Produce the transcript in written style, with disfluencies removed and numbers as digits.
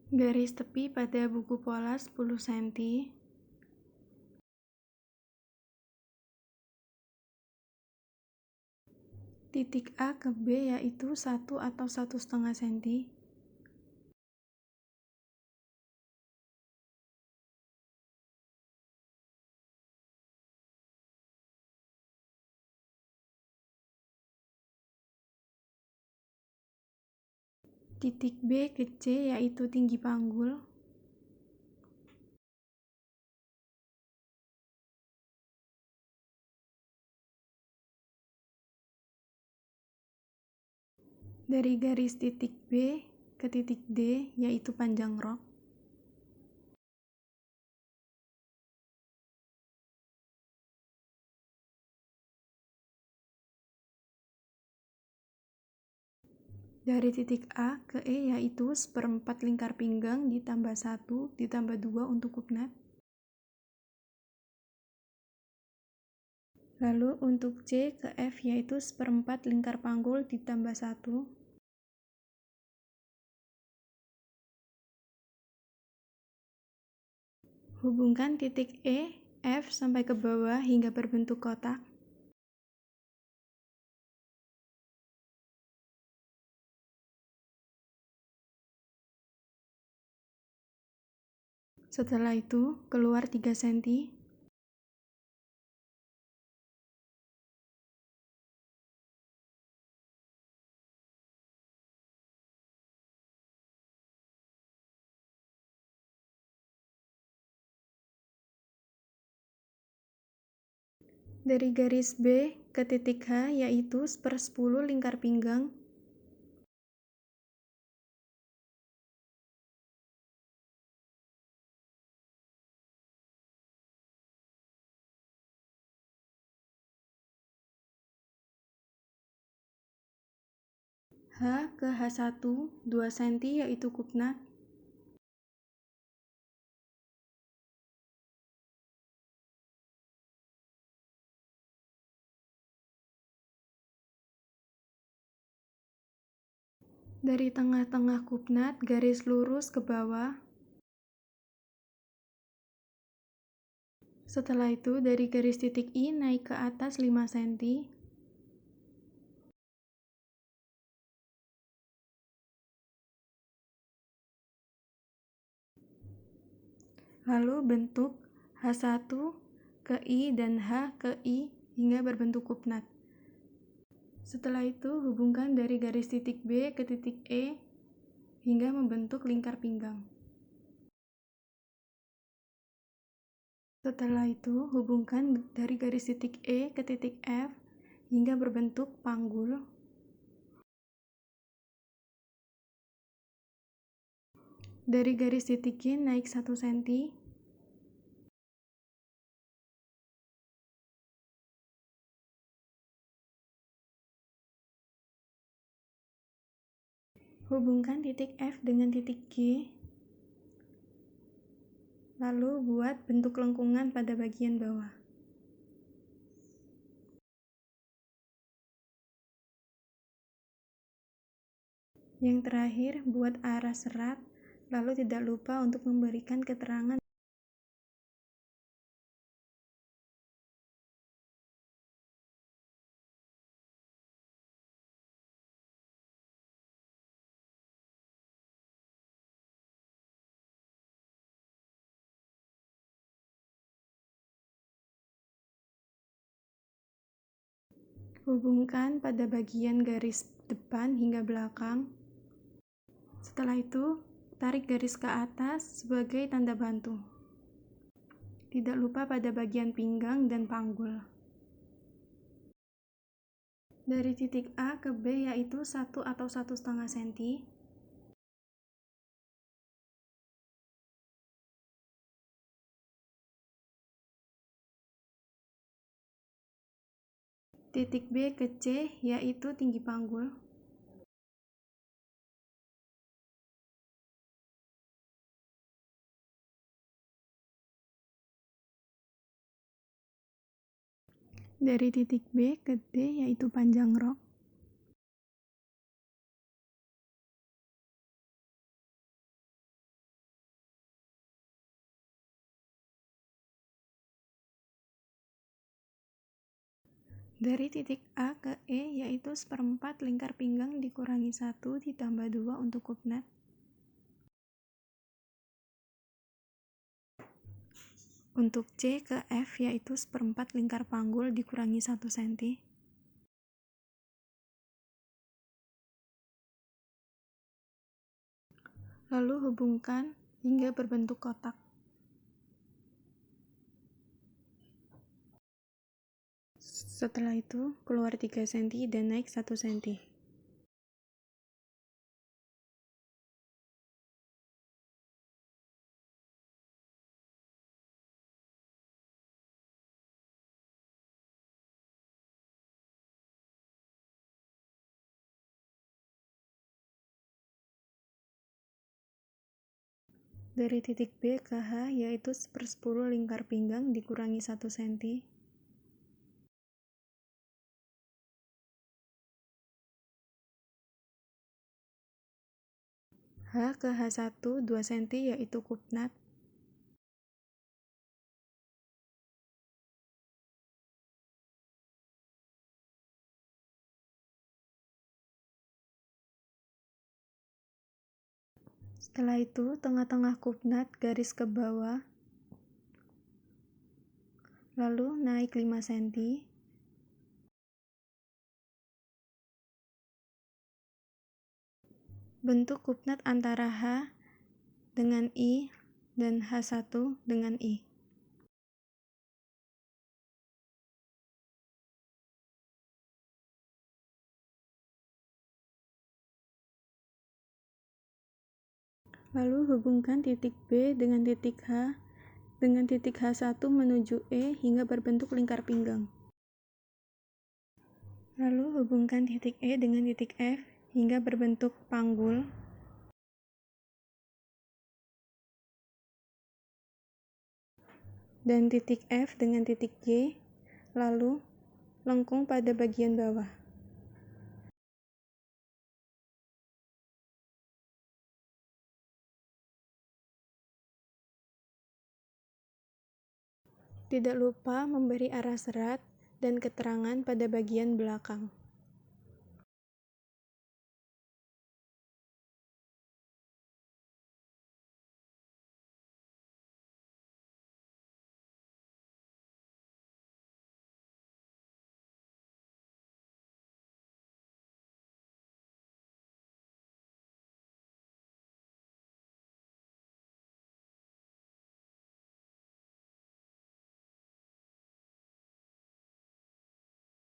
Garis tepi pada buku pola 10 cm. Titik A ke B yaitu 1 atau 1,5 cm. Titik B ke C yaitu tinggi panggul. Dari garis titik B ke titik D yaitu panjang rok. Dari titik A ke E yaitu 1/4 lingkar pinggang ditambah 1 ditambah 2 untuk kupnat. Lalu untuk C ke F yaitu 1/4 lingkar panggul ditambah 1. Hubungkan titik E, F sampai ke bawah hingga berbentuk kotak. Setelah itu, keluar 3 cm. Dari garis B ke titik H yaitu 1/10 lingkar pinggang. H ke H1 2 cm yaitu kupnat. Dari tengah-tengah kupnat garis lurus ke bawah. Setelah itu dari garis titik I naik ke atas 5 cm. Lalu bentuk H1 ke I dan H ke I hingga berbentuk kupnat. Setelah itu hubungkan dari garis titik B ke titik E hingga membentuk lingkar pinggang. Setelah itu hubungkan dari garis titik E ke titik F hingga berbentuk panggul. Dari garis titik G naik 1 cm. Hubungkan titik F dengan titik G. Lalu buat bentuk lengkungan pada bagian bawah. Yang terakhir, buat arah serat, lalu tidak lupa untuk memberikan keterangan. Hubungkan pada bagian garis depan hingga belakang. Setelah itu, tarik garis ke atas sebagai tanda bantu. Tidak lupa pada bagian pinggang dan panggul. Dari titik A ke B yaitu 1 atau 1,5 cm. Titik B ke C yaitu tinggi panggul. Dari titik B ke D yaitu panjang rok. Dari titik A ke E yaitu 1/4 lingkar pinggang dikurangi 1 ditambah 2 untuk kupnat. Untuk C ke F yaitu 1/4 lingkar panggul dikurangi 1 cm. Lalu hubungkan hingga berbentuk kotak. Setelah itu, keluar 3 cm dan naik 1 cm. Dari titik B ke H yaitu 1/10 lingkar pinggang dikurangi 1 cm. H ke H1 2 cm yaitu kupnat. Setelah itu, tengah-tengah kupnat garis ke bawah, lalu naik 5 cm. Bentuk kupnat antara H dengan I dan H1 dengan I. Lalu hubungkan titik B dengan titik H dengan titik H1 menuju E hingga berbentuk lingkar pinggang. Lalu hubungkan titik E dengan titik F hingga berbentuk panggul. Dan titik F dengan titik J, lalu lengkung pada bagian bawah. Tidak lupa memberi arah serat dan keterangan pada bagian belakang.